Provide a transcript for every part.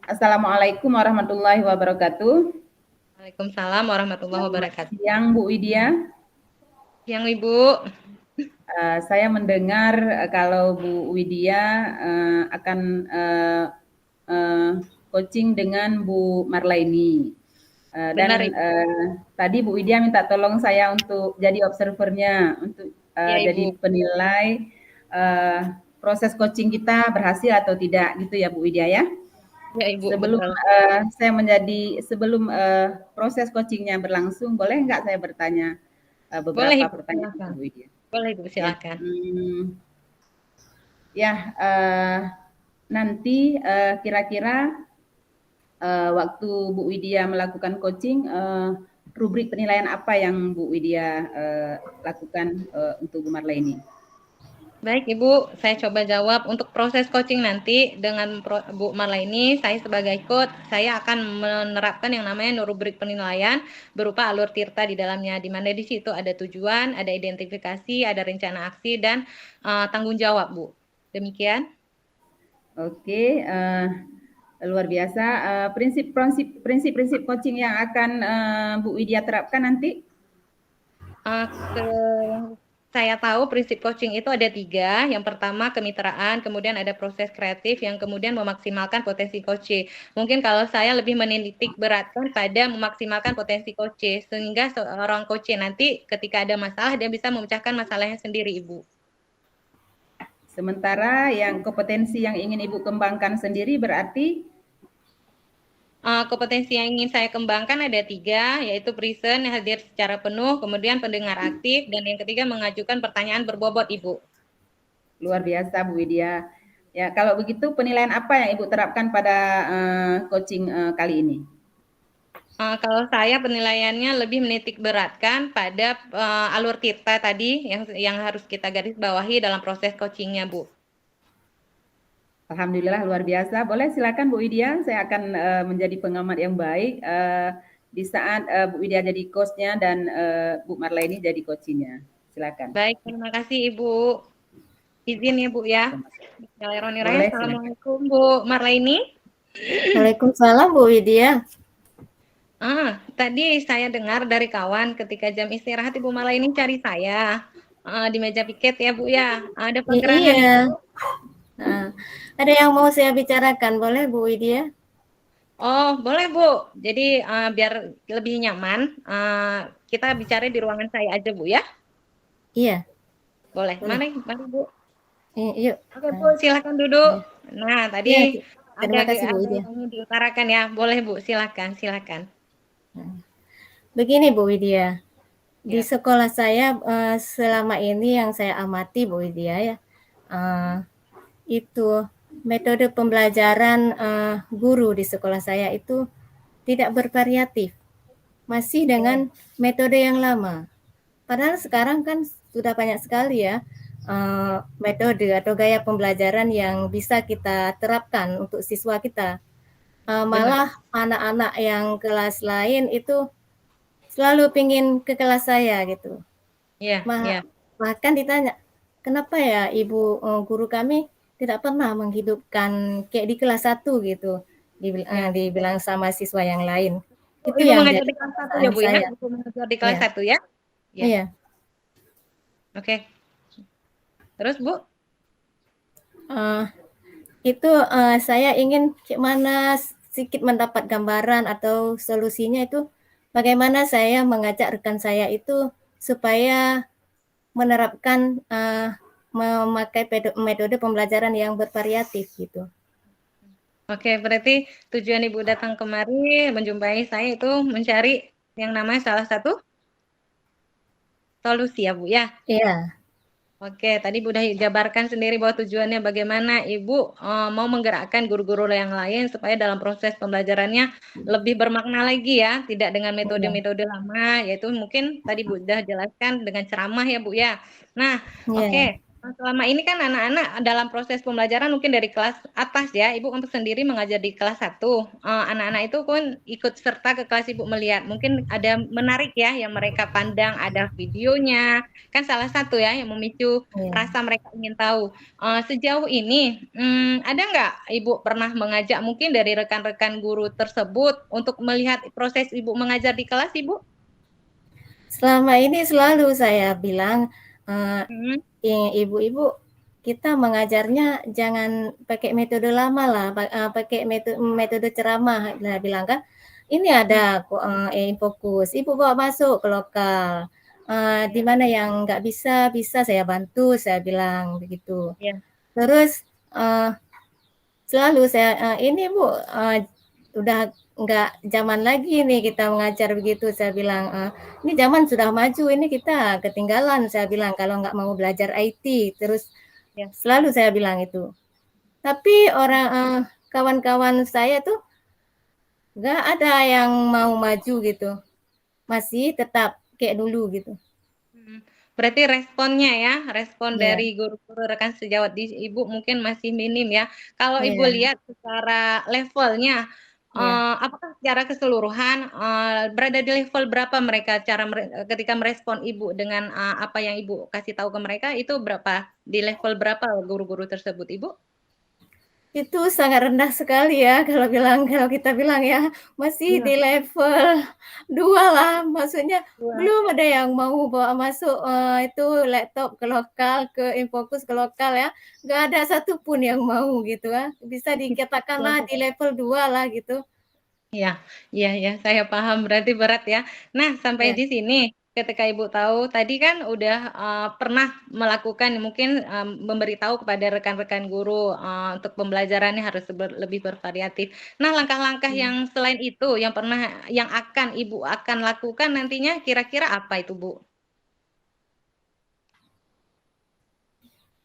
Assalamualaikum warahmatullahi wabarakatuh. Waalaikumsalam warahmatullahi Selamat wabarakatuh. siang Bu Widya. Siang Ibu. Saya mendengar kalau Bu Widya akan coaching dengan Bu Marlaini. Benar Dan Ibu. tadi Bu Widya minta tolong saya untuk jadi observernya, untuk Ya jadi Ibu. penilai proses coaching kita berhasil atau tidak, gitu ya Bu Widya ya. Ya Ibu, Sebelum betul. sebelum proses coachingnya berlangsung, boleh nggak saya bertanya Boleh beberapa Ibu, pertanyaan silakan. Bu Widya? Boleh Ibu, Ya, silakan. nanti kira-kira waktu Bu Widya melakukan coaching, rubrik penilaian apa yang Bu Widya lakukan untuk Bu Marlaini? Baik Ibu, saya coba jawab. Untuk proses coaching nanti dengan Bu Marlaini, saya sebagai coach, saya akan menerapkan yang namanya rubrik penilaian berupa alur tirta di dalamnya, di mana di situ ada tujuan, ada identifikasi, ada rencana aksi, dan tanggung jawab Bu. Demikian. Oke, luar biasa. Prinsip-prinsip coaching yang akan Bu Widya terapkan nanti? Saya tahu prinsip coaching itu ada 3. Yang pertama kemitraan, kemudian ada proses kreatif, yang kemudian memaksimalkan potensi coach. Mungkin kalau saya lebih menitik beratkan pada memaksimalkan potensi coach, sehingga seorang coach nanti ketika ada masalah dia bisa memecahkan masalahnya sendiri Ibu. Sementara yang kompetensi yang ingin Ibu kembangkan sendiri berarti? Kompetensi yang ingin saya kembangkan ada 3, yaitu present, hadir secara penuh, kemudian pendengar aktif, dan yang ketiga mengajukan pertanyaan berbobot Ibu. Luar biasa Bu Widya. Ya, kalau begitu penilaian apa yang Ibu terapkan pada coaching kali ini? Kalau saya penilaiannya lebih menitik beratkan pada alur kita tadi yang harus kita garis bawahi dalam proses coachingnya Bu. Alhamdulillah luar biasa. Boleh silakan Bu Widya, saya akan menjadi pengamat yang baik di saat Bu Widya jadi coachnya dan Bu Marlaini jadi coachnya. Silakan. Baik, terima kasih Ibu. Izin ya Bu ya. Boleh, silakan. Assalamualaikum Bu Marlaini. Waalaikumsalam Bu Widya. Tadi saya dengar dari kawan ketika jam istirahat Ibu Marlaini cari saya di meja piket ya Bu ya. Ada penggerangan Iya. Ibu. Ada yang mau saya bicarakan, boleh Bu Widya? Oh, boleh Bu. Jadi biar lebih nyaman, kita bicara di ruangan saya aja Bu ya. Iya. Boleh. Mari Bu. Yuk. Oke Bu, silakan duduk. Nah, tadi Ya, terima ada kasih Bu Widya. yang diutarakan ya. Boleh Bu, silakan. Begini Bu Widya, di Ya. sekolah saya selama ini yang saya amati Bu Widya ya, itu metode pembelajaran guru di sekolah saya itu tidak bervariatif, masih dengan metode yang lama. Padahal sekarang kan sudah banyak sekali ya metode atau gaya pembelajaran yang bisa kita terapkan untuk siswa kita. Malah anak-anak yang kelas lain itu selalu pingin ke kelas saya gitu. Iya. Bahkan ditanya, kenapa ya Ibu guru kami tidak pernah menghidupkan kayak di kelas 1 gitu, dibilang sama siswa yang lain. Itu Ibu yang mengajar jadi di kelas 1 ya Bu ya? saya. Ibu mengajar di kelas 1 ya? Iya. Oke. Terus Bu? Itu saya ingin gimana sedikit mendapat gambaran atau solusinya itu bagaimana saya mengajak rekan saya itu supaya menerapkan memakai metode pembelajaran yang bervariatif gitu. Oke, berarti tujuan Ibu datang kemari menjumpai saya itu mencari yang namanya salah satu solusi ya Bu ya? Iya. Oke, tadi Bu udah jabarkan sendiri bahwa tujuannya bagaimana Ibu mau menggerakkan guru-guru yang lain supaya dalam proses pembelajarannya lebih bermakna lagi ya, tidak dengan Iya, metode-metode lama, yaitu mungkin tadi Bu udah jelaskan dengan ceramah ya Bu ya. Nah, iya, oke. Selama ini kan anak-anak dalam proses pembelajaran mungkin dari kelas atas ya, Ibu untuk sendiri mengajar di kelas 1. Anak-anak itu pun ikut serta ke kelas Ibu melihat. Mungkin ada menarik ya yang mereka pandang, ada videonya, kan salah satu ya yang memicu iya. rasa mereka ingin tahu. Sejauh ini, ada nggak Ibu pernah mengajak mungkin dari rekan-rekan guru tersebut untuk melihat proses Ibu mengajar di kelas, Ibu? Selama ini selalu saya bilang, Hmm, ibu-ibu kita mengajarnya jangan pakai metode lama lah, pakai metode ceramah. Nah, bilang kan, ini ada kok Infokus, ibu bawa masuk ke lokal. Di ya, mana yang nggak bisa, bisa saya bantu, saya bilang begitu. ya. Terus selalu saya, ini Bu, udah nggak zaman lagi nih kita mengajar begitu, saya bilang, ini zaman sudah maju, ini kita ketinggalan, saya bilang, kalau nggak mau belajar IT, terus Ya. selalu saya bilang itu. Tapi kawan-kawan saya tuh nggak ada yang mau maju gitu, masih tetap kayak dulu gitu. Hmm. Berarti responnya ya, respon Iya, dari guru-guru rekan sejawat di Ibu mungkin masih minim ya. Kalau Ibu iya, lihat secara levelnya, iya. apakah secara keseluruhan berada di level berapa mereka ketika merespon Ibu dengan apa yang Ibu kasih tahu ke mereka itu berapa? Di level berapa guru-guru tersebut, Ibu? Itu sangat rendah sekali ya kalau kita bilang ya, masih Iya. di level 2 lah, maksudnya Wah, belum ada yang mau bawa masuk, itu laptop ke lokal, ke Infokus ke lokal ya, nggak ada satupun yang mau gitu ya, bisa dikatakanlah di level 2 lah gitu. iya, iya, iya, saya paham, berarti berat ya. Nah, sampai Ya, di sini, ketika Ibu tahu, tadi kan udah pernah melakukan mungkin memberitahu kepada rekan-rekan guru untuk pembelajarannya harus lebih bervariatif. Nah, langkah-langkah iya. yang selain itu, yang akan Ibu akan lakukan nantinya, kira-kira apa itu, Bu?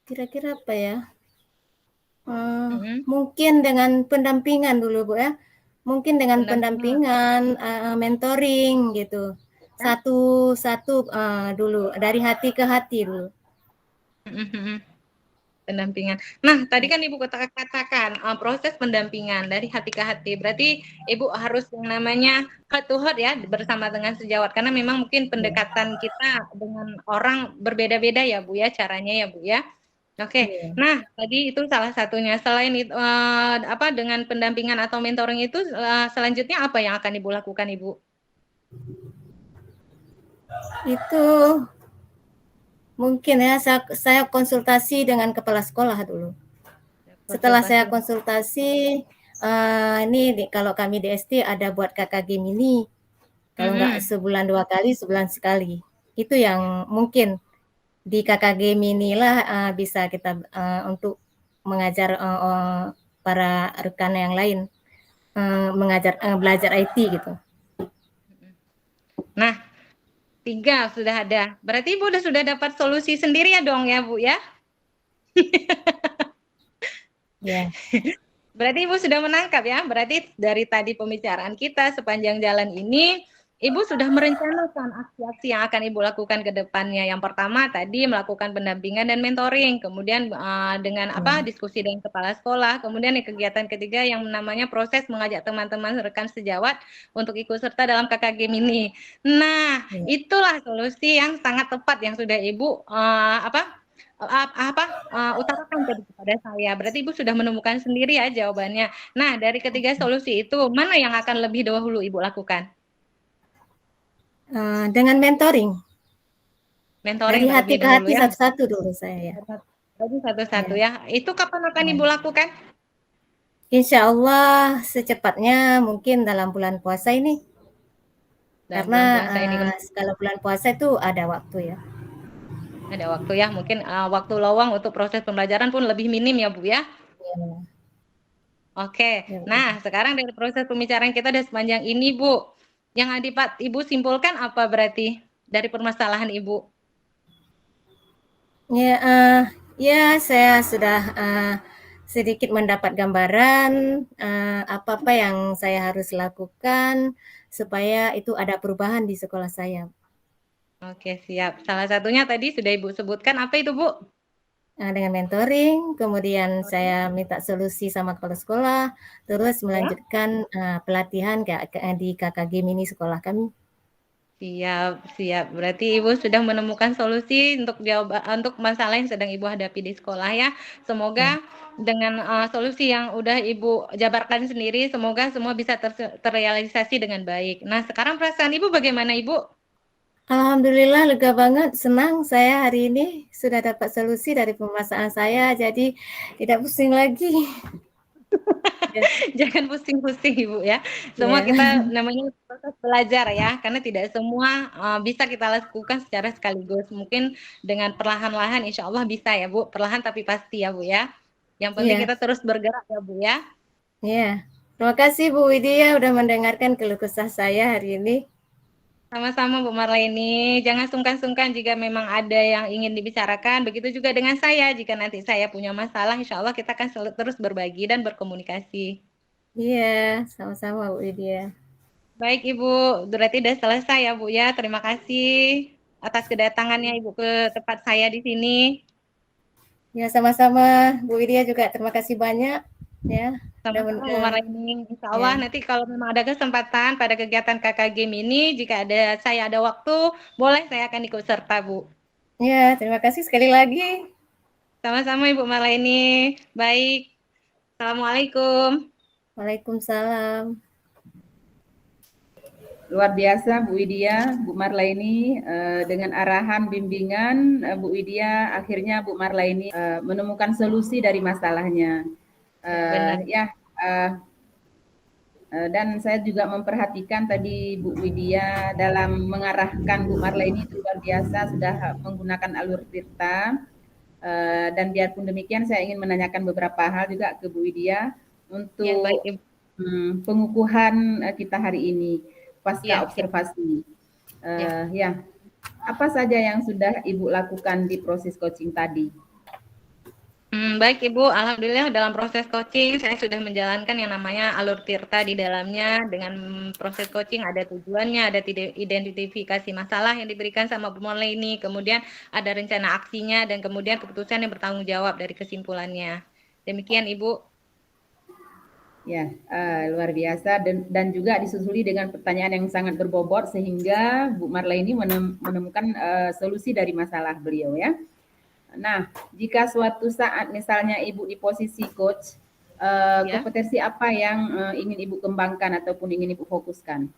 Kira-kira apa ya, Mhm, mungkin dengan pendampingan dulu Bu ya, mungkin dengan pendampingan. pendampingan, mentoring gitu, Ya? satu-satu, dulu, dari hati ke hati dulu. Mhm, mhm. Pendampingan. Nah, tadi kan Ibu katakan proses pendampingan dari hati ke hati. Berarti Ibu harus yang namanya heart to heart ya bersama dengan sejawat karena memang mungkin Iya, pendekatan kita dengan orang berbeda-beda ya Bu ya caranya ya Bu ya. Oke. iya. Nah, tadi itu salah satunya. Selain itu apa dengan pendampingan atau mentoring itu selanjutnya apa yang akan Ibu lakukan Ibu? Itu mungkin ya saya konsultasi dengan kepala sekolah dulu. Setelah saya Konsultasi. konsultasi, ini kalau kami di SD ada buat KKG mini, kalau nggak Mm-mm. sebulan 2 kali, sebulan sekali. Itu yang mungkin di KKG mini lah, bisa kita, untuk mengajar, para rekan yang lain, belajar IT gitu. Nah, 3 sudah ada. Berarti Ibu sudah dapat solusi sendiri ya dong ya Bu ya? Ya. Berarti Ibu sudah menangkap ya. Berarti dari tadi pembicaraan kita sepanjang jalan ini, Ibu sudah merencanakan aksi-aksi yang akan Ibu lakukan ke depannya. Yang pertama tadi melakukan pendampingan dan mentoring, kemudian dengan Hmm. diskusi dengan kepala sekolah, kemudian yang kegiatan ketiga yang namanya proses mengajak teman-teman rekan sejawat untuk ikut serta dalam KKG Mini. Nah, Ya. itulah solusi yang sangat tepat yang sudah Ibu utarakan tadi kepada saya. Berarti Ibu sudah menemukan sendiri ya jawabannya. Nah, dari ketiga solusi itu, mana yang akan lebih dahulu Ibu lakukan? Dengan mentoring, Mentoring dari hati terlebih ke dahulu hati ya. satu-satu dulu saya ya. Berarti satu-satu Ya, ya. Itu kapan akan ya. Ibu lakukan? Insya Allah secepatnya mungkin dalam bulan puasa ini, Dalam karena bulan puasa ini. kalau bulan puasa itu ada waktu ya. Ada waktu ya, mungkin waktu lowong untuk proses pembelajaran pun lebih minim ya Bu ya. Ya, Oke, ya. nah sekarang dari proses pembicaraan kita udah sepanjang ini Bu, yang Ibu simpulkan apa berarti dari permasalahan Ibu? Ya, ya saya sudah sedikit mendapat gambaran apa-apa yang saya harus lakukan supaya itu ada perubahan di sekolah saya. Oke, siap. Salah satunya tadi sudah Ibu sebutkan, apa itu, Bu? Dengan mentoring, kemudian saya minta solusi sama kepala sekolah, terus melanjutkan pelatihan di KKG Mini sekolah kami. Siap, siap. Berarti Ibu sudah menemukan solusi untuk masalah yang sedang Ibu hadapi di sekolah ya. Semoga dengan solusi yang udah Ibu jabarkan sendiri, semoga semua bisa terrealisasi dengan baik. Nah, sekarang perasaan Ibu bagaimana, Ibu? Alhamdulillah lega banget, senang saya hari ini sudah dapat solusi dari permasalahan saya, jadi tidak pusing lagi. Jangan pusing-pusing Ibu ya. Semua Ya, kita namanya proses belajar ya, karena tidak semua bisa kita lakukan secara sekaligus. Mungkin dengan perlahan-lahan insya Allah bisa ya Bu, perlahan tapi pasti ya Bu ya. Yang penting iya, kita terus bergerak ya Bu ya. iya. Terima kasih Bu Widya udah mendengarkan keluh kesah saya hari ini. Sama-sama Bu Marleni, jangan sungkan-sungkan jika memang ada yang ingin dibicarakan. Begitu juga dengan saya, jika nanti saya punya masalah, insya Allah kita akan terus berbagi dan berkomunikasi. Iya, sama-sama Bu Widya. Baik Ibu, berarti sudah selesai ya Bu ya. Terima kasih atas kedatangannya Ibu ke tempat saya di sini. Ya, sama-sama Bu Widya juga terima kasih banyak ya. Sama-sama Bu Marleni. Insya Allah Ya. nanti kalau memang ada kesempatan pada kegiatan KKG ini, jika saya ada waktu, boleh saya akan ikut serta Bu. Ya, terima kasih sekali lagi. Sama-sama Ibu Marleni. Baik. Assalamualaikum. Waalaikumsalam. Luar biasa Bu Widya, Bu Marlaini dengan arahan bimbingan Bu Widya akhirnya Bu Marlaini menemukan solusi dari masalahnya. Benar. Dan saya juga memperhatikan tadi Bu Widya dalam mengarahkan Bu Marlaini itu luar biasa sudah menggunakan alur tirta. Dan biarpun demikian saya ingin menanyakan beberapa hal juga ke Bu Widya untuk Ya, baik, Ibu. pengukuhan kita hari ini pasca Ya, observasi. Ya, apa saja yang sudah Ibu lakukan di proses coaching tadi? Baik Ibu, alhamdulillah dalam proses coaching saya sudah menjalankan yang namanya alur tirta di dalamnya. Dengan proses coaching ada tujuannya, ada identifikasi masalah yang diberikan sama Bu Marleni, kemudian ada rencana aksinya, dan kemudian keputusan yang bertanggung jawab dari kesimpulannya. Demikian Ibu. Ya, luar biasa dan juga disusuli dengan pertanyaan yang sangat berbobot sehingga Bu Marleni menemukan solusi dari masalah beliau ya. Nah, jika suatu saat misalnya Ibu di posisi coach, kompetensi apa yang ingin Ibu kembangkan ataupun ingin Ibu fokuskan?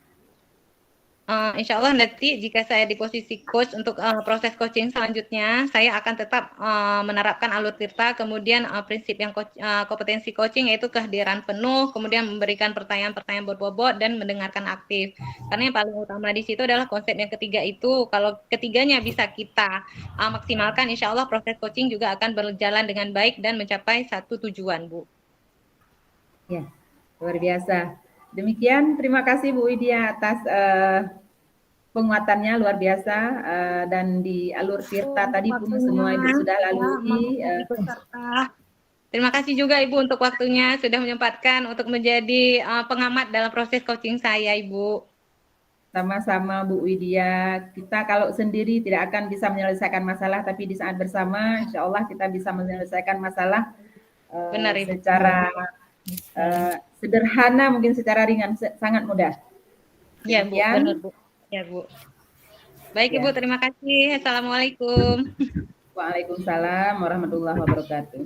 Insya Allah nanti jika saya di posisi coach untuk proses coaching selanjutnya, saya akan tetap menerapkan alur tirta, kemudian prinsip yang kompetensi coaching yaitu kehadiran penuh, kemudian memberikan pertanyaan-pertanyaan berbobot dan mendengarkan aktif. Karena yang paling utama di situ adalah konsep yang ketiga itu, kalau ketiganya bisa kita maksimalkan, insya Allah proses coaching juga akan berjalan dengan baik dan mencapai satu tujuan, Bu. Ya, luar biasa. Demikian, terima kasih Bu Widya atas penguatannya luar biasa dan di alur tirta tadi pun semua Ibu sudah lalui. Terima kasih juga Ibu untuk waktunya sudah menyempatkan untuk menjadi pengamat dalam proses coaching saya, Ibu. Sama-sama Bu Widya. Kita kalau sendiri tidak akan bisa menyelesaikan masalah, tapi di saat bersama, insya Allah kita bisa menyelesaikan masalah Benar, Ibu. secara sederhana, mungkin secara ringan, sangat mudah. Iya, Bu. Benar, Bu. Ya, Bu. Baik, Ibu. Terima kasih. Assalamualaikum. Waalaikumsalam warahmatullahi wabarakatuh.